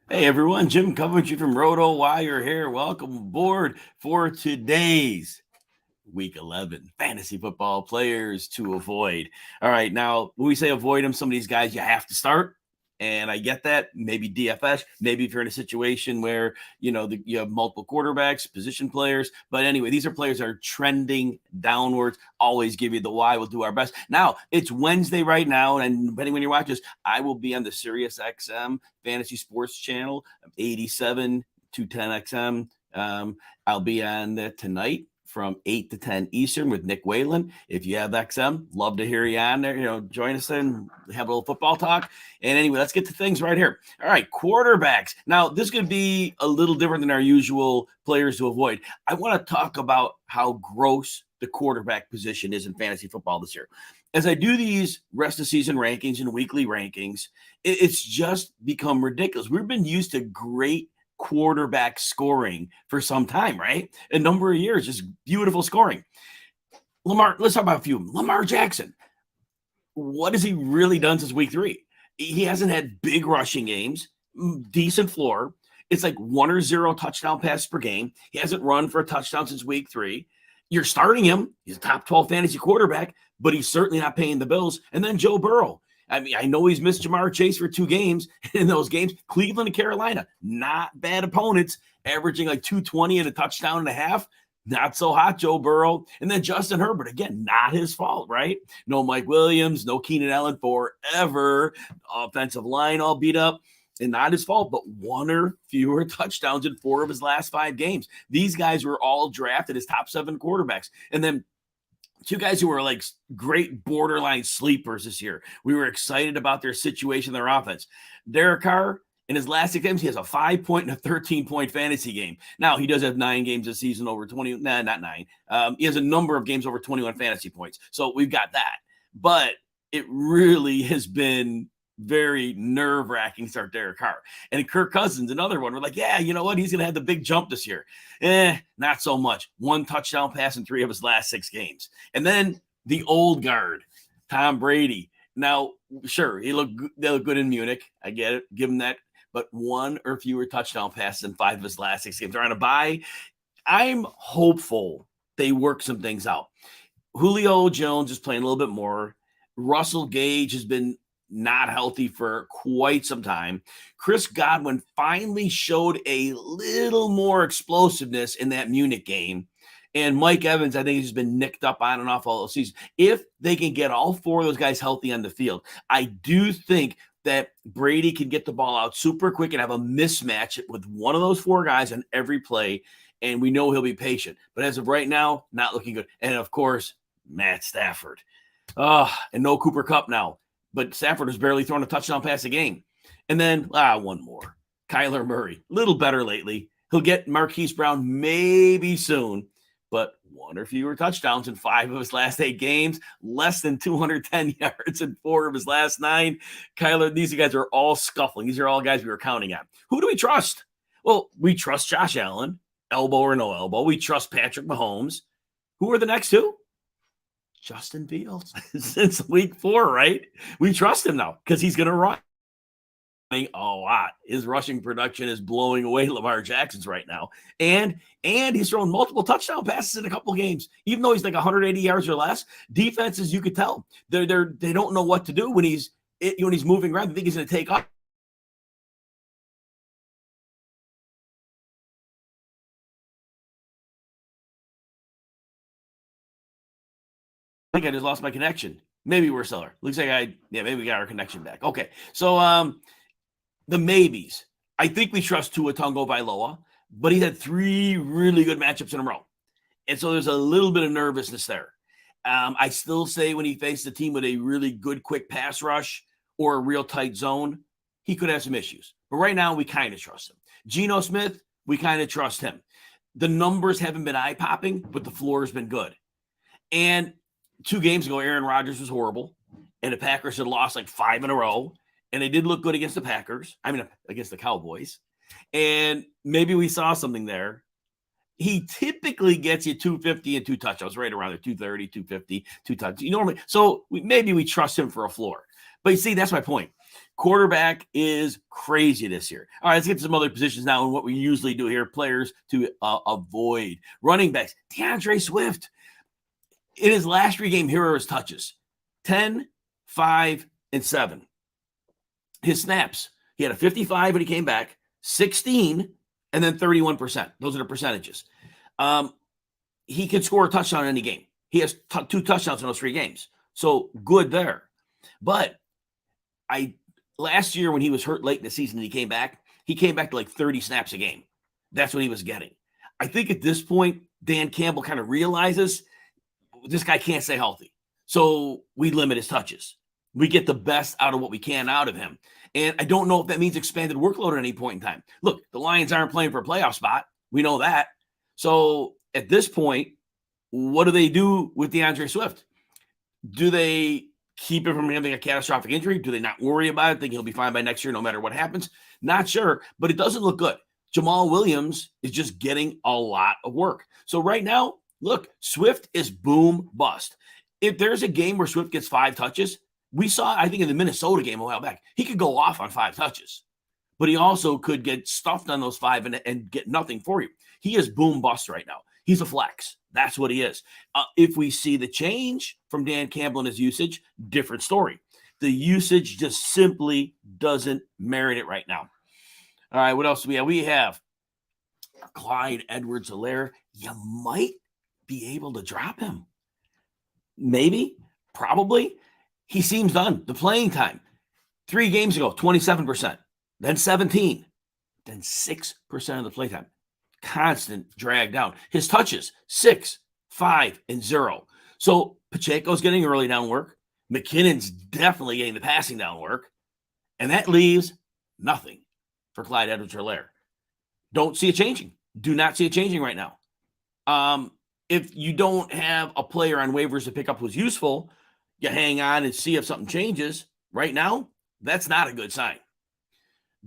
Hey everyone, Jim Coventry from Rotowire here. Welcome aboard for today's Week 11 fantasy football players to avoid. All right, now when we say avoid them, some of these guys you have to start, and I get that. Maybe DFS, maybe if you're in a situation where you have multiple quarterbacks, position players. But anyway, these are players that are trending downwards. Always give you the why. We'll do our best. Now it's Wednesday right now, and depending when you watch this, I will be on the Sirius XM Fantasy Sports Channel, 87 210 XM. I'll be on tonight from 8 to 10 Eastern with Nick Whalen. If you have XM, love to hear you on there. Join us and have a little football talk. And anyway, let's get to things right here. All right, quarterbacks. Now, this could be a little different than our usual players to avoid. I want to talk about how gross the quarterback position is in fantasy football this year. As I do these rest of season rankings and weekly rankings, it's just become ridiculous. We've been used to great quarterback scoring for some time, right? A number of years, just beautiful scoring. Lamar, let's talk about a few. Lamar Jackson. What has he really done since week 3? He hasn't had big rushing games, decent floor. It's like 1 or 0 touchdown passes per game. He hasn't run for a touchdown since week 3. You're starting him. He's a top 12 fantasy quarterback, but he's certainly not paying the bills. And then Joe Burrow. I mean, I know he's missed Jamar Chase for 2 games. In those games, Cleveland and Carolina, not bad opponents, averaging like 220 and a touchdown and a half. Not so hot, Joe Burrow. And then Justin Herbert, again, not his fault, right? No Mike Williams, no Keenan Allen forever. Offensive line all beat up. And not his fault, but 1 or fewer touchdowns in 4 of his last 5 games. These guys were all drafted as top 7 quarterbacks. And then 2 guys who were like great borderline sleepers this year. We were excited about their situation, their offense. Derek Carr, in his last 6 games, he has a 5-point and a 13-point fantasy game. Now, he does have 9 games this season over 20. Nah, not 9. He has a number of games over 21 fantasy points. So we've got that. But it really has been very nerve-wracking to start Derek Carr. And Kirk Cousins, another one. We're like, yeah, you know what? He's going to have the big jump this year. Not so much. 1 touchdown pass in 3 of his last 6 games. And then the old guard, Tom Brady. Now, sure, they look good in Munich. I get it. Give him that. But 1 or fewer touchdown passes in 5 of his last 6 games. They're on a bye. I'm hopeful they work some things out. Julio Jones is playing a little bit more. Russell Gage has been not healthy for quite some time. Chris Godwin finally showed a little more explosiveness in that Munich game. And Mike Evans, I think, has been nicked up on and off all the season. If they can get all 4 of those guys healthy on the field, I do think that Brady can get the ball out super quick and have a mismatch with one of those 4 guys on every play. And we know he'll be patient. But as of right now, not looking good. And, of course, Matt Stafford. And no Cooper Kupp now. But Stafford has barely thrown a touchdown pass a game. And then, 1 more. Kyler Murray. A little better lately. He'll get Marquise Brown maybe soon, but 1 or fewer touchdowns in 5 of his last 8 games, less than 210 yards in 4 of his last 9. Kyler, these guys are all scuffling. These are all guys we were counting on. Who do we trust? Well, we trust Josh Allen, elbow or no elbow. We trust Patrick Mahomes. Who are the next 2? Justin Fields since week 4, right? We trust him now because he's going to run a lot. His rushing production is blowing away Lamar Jackson's right now. And he's thrown multiple touchdown passes in a couple games. Even though he's like 180 yards or less, defenses, you could tell, they don't know what to do when he's moving around. They think he's going to take off. I think I just lost my connection. Maybe we're stellar. Looks like maybe we got our connection back. Okay. So the maybes. I think we trust Tua Tagovailoa, but he had 3 really good matchups in a row. And so there's a little bit of nervousness there. I still say when he faced a team with a really good quick pass rush or a real tight zone, he could have some issues. But right now, we kind of trust him. Geno Smith, we kind of trust him. The numbers haven't been eye-popping, but the floor has been good. And 2 games ago, Aaron Rodgers was horrible, and the Packers had lost like 5 in a row, and they did look good against the Packers. I mean, against the Cowboys. And maybe we saw something there. He typically gets you 250 and 2 touchdowns, right around there, 230, 250, 2 touchdowns. Normally, so maybe we trust him for a floor. But you see, that's my point. Quarterback is crazy this year. All right, let's get to some other positions now and what we usually do here, players to avoid. Running backs, DeAndre Swift. In his last 3 game, here are his touches: 10, 5, and 7. His snaps, he had a 55 when he came back, 16, and then 31%. Those are the percentages. He can score a touchdown in any game. He has 2 touchdowns in those 3 games. So good there. But last year when he was hurt late in the season and he came back to like 30 snaps a game. That's what he was getting. I think at this point, Dan Campbell kind of realizes this guy can't stay healthy. So we limit his touches. We get the best out of what we can out of him. And I don't know if that means expanded workload at any point in time. Look, the Lions aren't playing for a playoff spot. We know that. So at this point, what do they do with DeAndre Swift? Do they keep him from having a catastrophic injury? Do they not worry about it? Think he'll be fine by next year no matter what happens? Not sure, but it doesn't look good. Jamal Williams is just getting a lot of work. So right now, look, Swift is boom bust. If there's a game where Swift gets 5 touches, we saw, I think in the Minnesota game a while back, he could go off on 5 touches, but he also could get stuffed on those 5 and get nothing for you. He is boom bust right now. He's a flex. That's what he is. If we see the change from Dan Campbell and his usage, different story. The usage just simply doesn't merit it right now. All right, what else do we have? We have Clyde Edwards-Helaire. You might be able to drop him. Maybe, probably. He seems done. The playing time, 3 games ago, 27%, then 17, then 6% of the playtime. Constant drag down. His touches, 6, 5, and 0. So Pacheco's getting early down work. McKinnon's definitely getting the passing down work. And that leaves nothing for Clyde Edwards-Helaire. Don't see it changing. Do not see it changing right now. If you don't have a player on waivers to pick up who's useful, you hang on and see if something changes. Right now, that's not a good sign.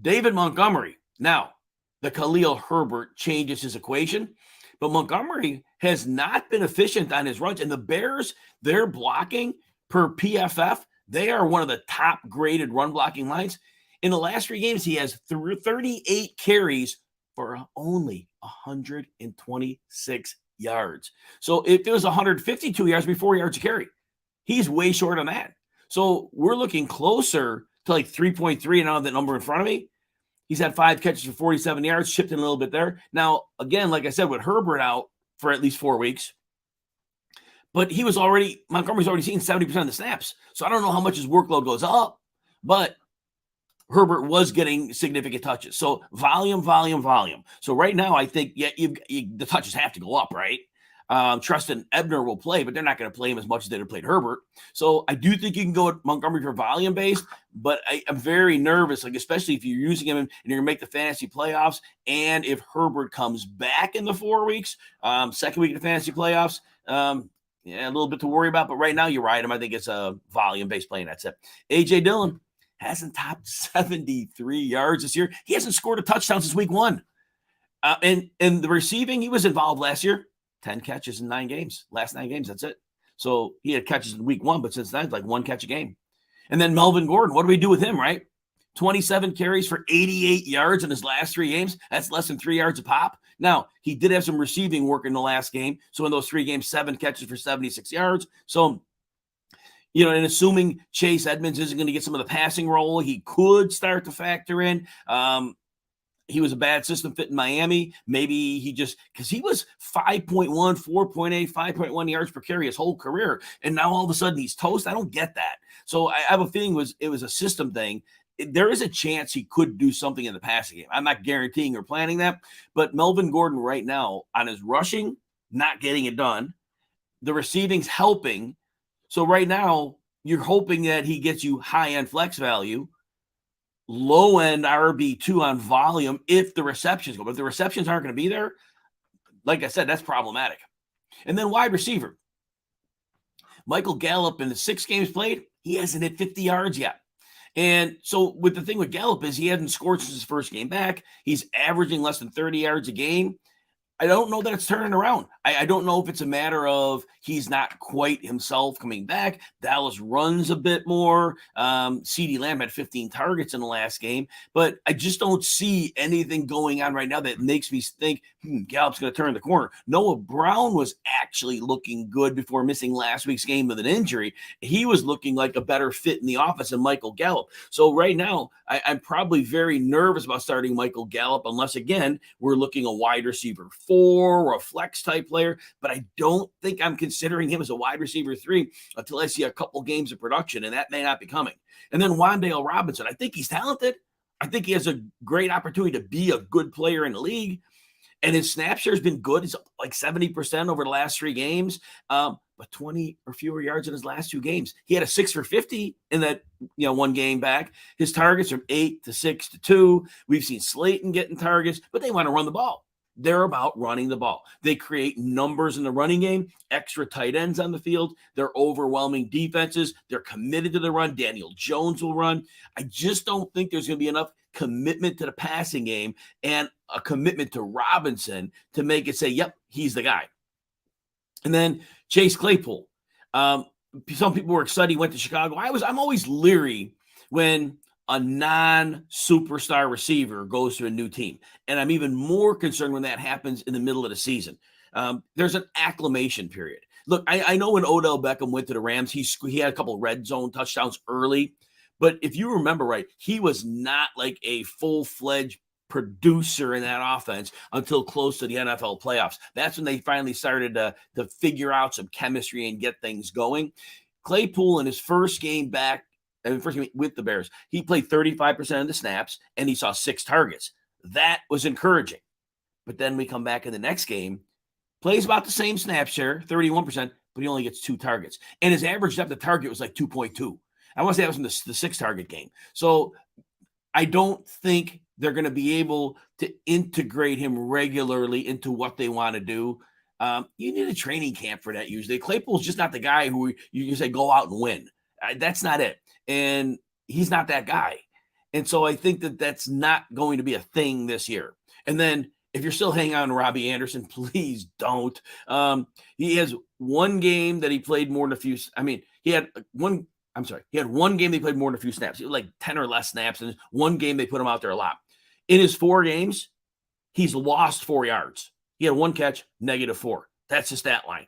David Montgomery. Now, the Khalil Herbert changes his equation, but Montgomery has not been efficient on his runs. And the Bears, their blocking per PFF, they are one of the top graded run blocking lines. In the last 3 games, he has 38 carries for only 126 yards. So if it was 152 yards, be 4 yards a carry. He's way short on that. So we're looking closer to like 3.3, and I don't have that number in front of me. He's had 5 catches for 47 yards, chipped in a little bit there. Now, again, like I said, with Herbert out for at least 4 weeks, but Montgomery's already seen 70% of the snaps. So I don't know how much his workload goes up, but Herbert was getting significant touches. So volume. So right now, I think, the touches have to go up, right? Tristan Ebner will play, but they're not going to play him as much as they'd have played Herbert. So I do think you can go at Montgomery for volume based, but I'm very nervous, like especially if you're using him and you're going to make the fantasy playoffs. And if Herbert comes back in the 4 weeks, second week of the fantasy playoffs, a little bit to worry about. But right now, you ride him. I think it's a volume based play, and that's it. A.J. Dillon hasn't topped 73 yards this year. He hasn't scored a touchdown since week 1. And the receiving, he was involved last year. 10 catches in 9 games. Last 9 games, that's it. So he had catches in week 1, but since then, it's like 1 catch a game. And then Melvin Gordon, what do we do with him, right? 27 carries for 88 yards in his last 3 games. That's less than 3 yards a pop. Now, he did have some receiving work in the last game. So in those 3 games, 7 catches for 76 yards. So, and assuming Chase Edmonds isn't going to get some of the passing role, he could start to factor in. He was a bad system fit in Miami. Maybe because he was 5.1, 4.8, 5.1 yards per carry his whole career. And now all of a sudden he's toast. I don't get that. So I have a feeling it was a system thing. There is a chance he could do something in the passing game. I'm not guaranteeing or planning that. But Melvin Gordon right now on his rushing, not getting it done. The receiving's helping. So right now you're hoping that he gets you high-end flex value. Low-end RB2 on volume if the receptions go. But if the receptions aren't going to be there, like I said, that's problematic. And then wide receiver. Michael Gallup in the 6 games played, he hasn't hit 50 yards yet. And so with the thing with Gallup is he hasn't scored since his first game back. He's averaging less than 30 yards a game. I don't know that it's turning around. I don't know if it's a matter of he's not quite himself coming back. Dallas runs a bit more. CeeDee Lamb had 15 targets in the last game, but I just don't see anything going on right now that makes me think Gallup's going to turn the corner. Noah Brown was actually looking good before missing last week's game with an injury. He was looking like a better fit in the offense than Michael Gallup. So right now, I'm probably very nervous about starting Michael Gallup unless, again, we're looking a wide receiver 4 or a flex type player. But I don't think I'm considering him as a wide receiver 3 until I see a couple games of production, and that may not be coming. And then Wan'Dale Robinson, I think he's talented. I think he has a great opportunity to be a good player in the league. And his snap share has been good. He's like 70% over the last 3 games, but 20 or fewer yards in his last 2 games. He had a 6 for 50 in that one game back. His targets are 8 to 6 to 2. We've seen Slayton getting targets, but they want to run the ball. They're about running the ball. They create numbers in the running game, extra tight ends on the field. They're overwhelming defenses. They're committed to the run. Daniel Jones will run. I just don't think there's going to be enough commitment to the passing game and a commitment to Robinson to make it say, yep, he's the guy. And then Chase Claypool. Some people were excited he went to Chicago. I'm always leery when a non-superstar receiver goes to a new team. And I'm even more concerned when that happens in the middle of the season. There's an acclimation period. Look, I know when Odell Beckham went to the Rams, he had a couple of red zone touchdowns early. But if you remember right, he was not like a full-fledged producer in that offense until close to the NFL playoffs. That's when they finally started to figure out some chemistry and get things going. Claypool in his first game back, first game with the Bears, he played 35% of the snaps and he saw 6 targets. That was encouraging. But then we come back in the next game, plays about the same snap share, 31%, but he only gets 2 targets. And his average depth of target was like 2.2. I want to say that was in the 6-target game. So I don't think they're going to be able to integrate him regularly into what they want to do. You need a training camp for that usually. Claypool's just not the guy who you say go out and win. That's not it. And he's not that guy. And so I think that's not going to be a thing this year. And then if you're still hanging on to Robbie Anderson, please don't. He has one game that he played more than a few. He had one game they played more than a few snaps. He had like 10 or less snaps. And one game they put him out there a lot. In his 4 games, he's lost 4 yards. He had 1 catch, -4. That's his stat line.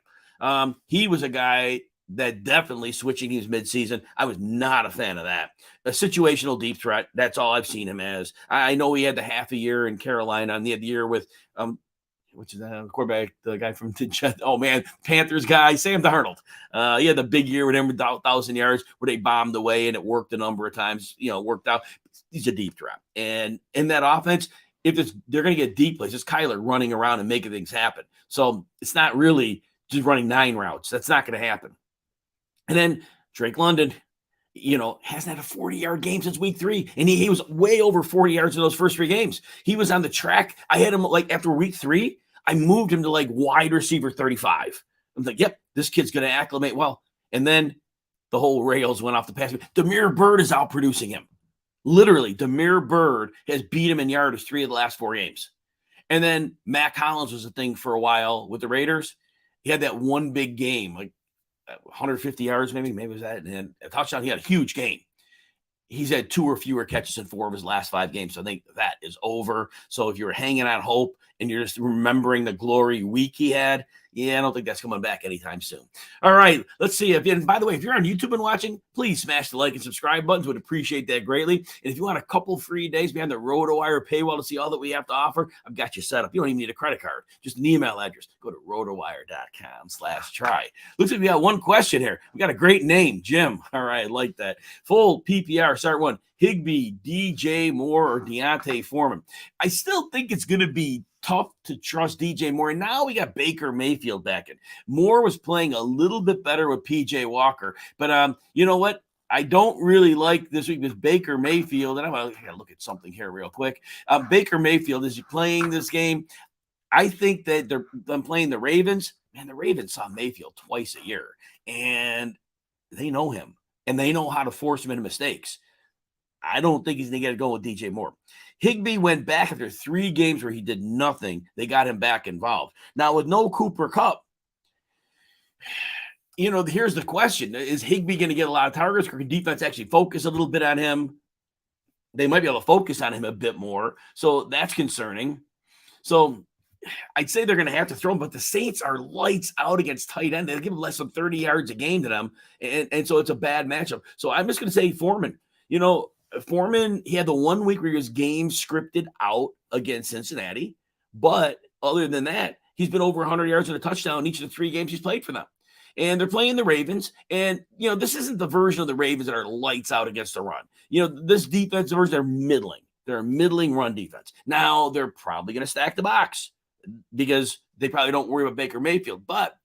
He was a guy that definitely switching his midseason. I was not a fan of that. A situational deep threat. That's all I've seen him as. I know he had the half a year in Carolina, and he had the year with which is that quarterback, the guy from the Jets. Oh man, Panthers guy, Sam Darnold. He had the big year with him with 1,000 yards where they bombed away and it worked a number of times. Worked out. He's a deep threat, and in that offense, they're going to get deep plays. It's Kyler running around and making things happen. So it's not really just running 9 routes. That's not going to happen. And then Drake London, hasn't had a 40-yard game since week 3. And he was way over 40 yards in those first 3 games. He was on the track. I had him like after week 3, I moved him to like wide receiver 35. I'm like, yep, this kid's going to acclimate well. And then the whole rails went off the pass. Damiere Byrd is out producing him. Literally, Damiere Byrd has beat him in yardage 3 of the last 4 games. And then Mac Hollins was a thing for a while with the Raiders. He had that one big game, like 150 yards, maybe it was that, and then a touchdown. He had a huge game. He's had 2 or fewer catches in 4 of his last 5 games. So I think that is over. So if you're hanging on hope and you're just remembering the glory week he had, I don't think that's coming back anytime soon. All right, let's see. And by the way, if you're on YouTube and watching, please smash the like and subscribe buttons. Would appreciate that greatly. And if you want a couple free days behind the Rotowire paywall to see all that we have to offer, I've got you set up. You don't even need a credit card, just an email address. Go to rotowire.com/try. Looks like we got one question here. We got a great name, Jim. All right, I like that. Full PPR, start 1. Higbee, DJ Moore, or Deontay Foreman. I still think it's going to be tough to trust DJ Moore. And now we got Baker Mayfield back in. Moore was playing a little bit better with PJ Walker. But you know what? I don't really like this week with Baker Mayfield. And I got to look at something here real quick. Baker Mayfield, is he playing this game? I think that I'm playing the Ravens. Man, the Ravens saw Mayfield twice a year. And they know him. And they know how to force him into mistakes. I don't think he's going to get it going with DJ Moore. Higbee went back after 3 games where he did nothing. They got him back involved. Now, with no Cooper Kupp, here's the question. Is Higbee going to get a lot of targets, or can defense actually focus a little bit on him? They might be able to focus on him a bit more. So that's concerning. So I'd say they're going to have to throw him, but the Saints are lights out against tight end. They give less than 30 yards a game to them, and so it's a bad matchup. So I'm just going to say Foreman. Foreman, he had the 1 week where his game scripted out against Cincinnati, but other than that, he's been over 100 yards and a touchdown in each of the 3 games he's played for them. And they're playing the Ravens, and, this isn't the version of the Ravens that are lights out against the run. This defensive version, they're middling. They're a middling run defense. Now, they're probably going to stack the box because they probably don't worry about Baker Mayfield. But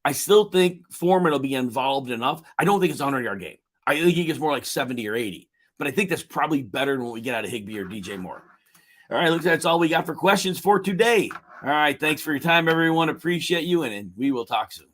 I still think Foreman will be involved enough. I don't think it's a 100-yard game. I think he gets more like 70 or 80. But I think that's probably better than what we get out of Higbee or DJ Moore. All right, looks like that's all we got for questions for today. All right, thanks for your time, everyone. Appreciate you, and we will talk soon.